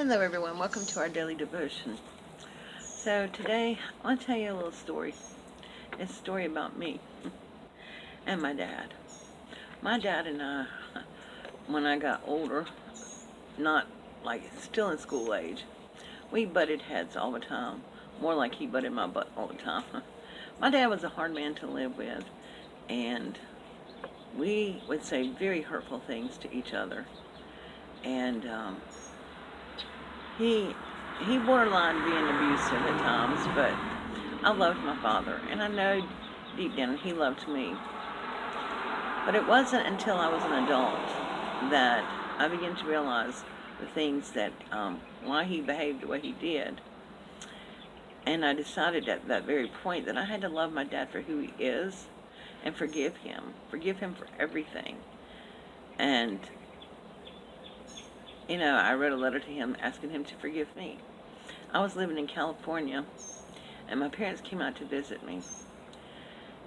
Hello everyone, welcome to our daily devotion. So today, I want to tell you a little story. It's a story about me and my dad. My dad and I, when I got older, not like still in school age, we butted heads all the time. More like he butted my butt all the time. My dad was a hard man to live with, and we would say very hurtful things to each other. And he borderline being abusive at times, but I loved my father, and I know deep down he loved me. But it wasn't until I was an adult that I began to realize the things that, why he behaved the way he did. And I decided at that very point that I had to love my dad for who he is and forgive him for everything. And, I wrote a letter to him asking him to forgive me. I was living in California, and my parents came out to visit me.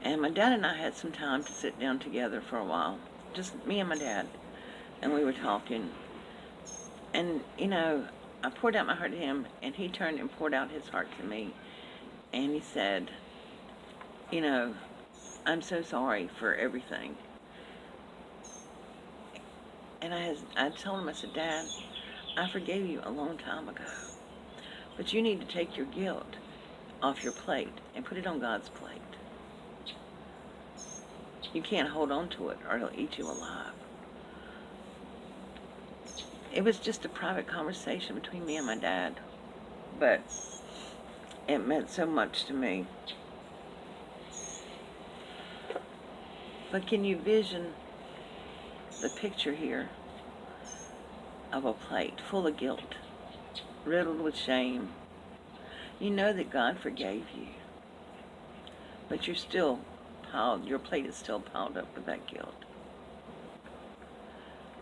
And my dad and I had some time to sit down together for a while, just me and my dad, and we were talking. And, I poured out my heart to him, and he turned and poured out his heart to me. And he said, I'm so sorry for everything. And I told him, I said, Dad, I forgave you a long time ago, but you need to take your guilt off your plate and put it on God's plate. You can't hold on to it or it'll eat you alive. It was just a private conversation between me and my dad, but it meant so much to me. But can you vision the picture here of a plate full of guilt, riddled with shame? You know that God forgave you, but your plate is still piled up with that guilt.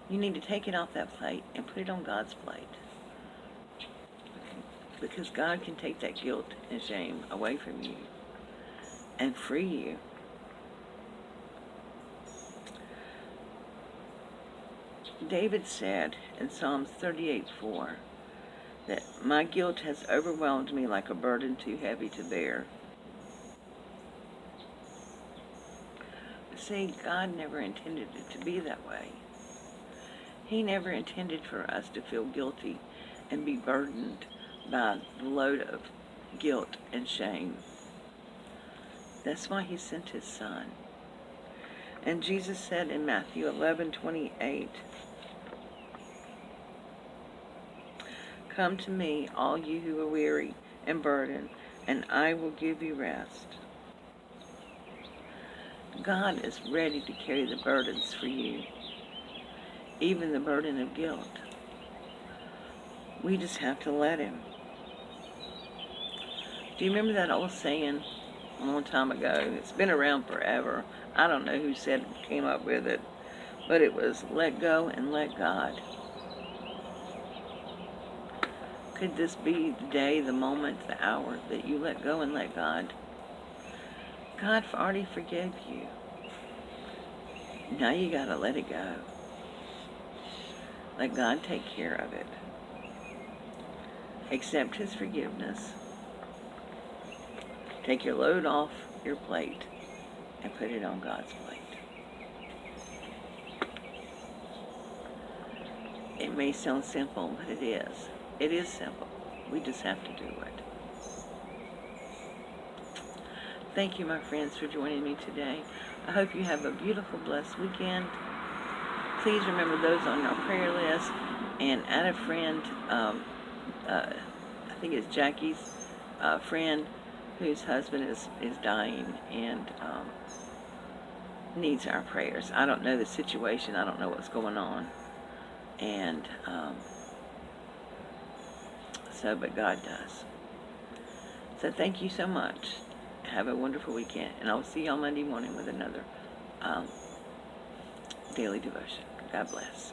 You need to take it off that plate and put it on God's plate, because God can take that guilt and shame away from you and free you. David said in Psalms 38:4 that my guilt has overwhelmed me like a burden too heavy to bear. See, God never intended it to be that way. He never intended for us to feel guilty and be burdened by the load of guilt and shame. That's why he sent his son. And Jesus said in Matthew 11:28, come to me, all you who are weary and burdened, and I will give you rest. God is ready to carry the burdens for you, even the burden of guilt. We just have to let him. Do you remember that old saying a long time ago? It's been around forever. I don't know who came up with it, but it was let go and let God. Could this be the day, the moment, the hour that you let go and let God? God already forgave you. Now you gotta let it go. Let God take care of it. Accept his forgiveness. Take your load off your plate and put it on God's plate. It may sound simple, but it is. It is simple. We just have to do it. Thank you, my friends, for joining me today. I hope you have a beautiful, blessed weekend. Please remember those on our prayer list, and add a friend. I think it's Jackie's friend whose husband is dying and needs our prayers. I don't know the situation. I don't know what's going on. And but God does. So thank you so much. Have a wonderful weekend, and I'll see you on Monday morning with another daily devotion. God bless.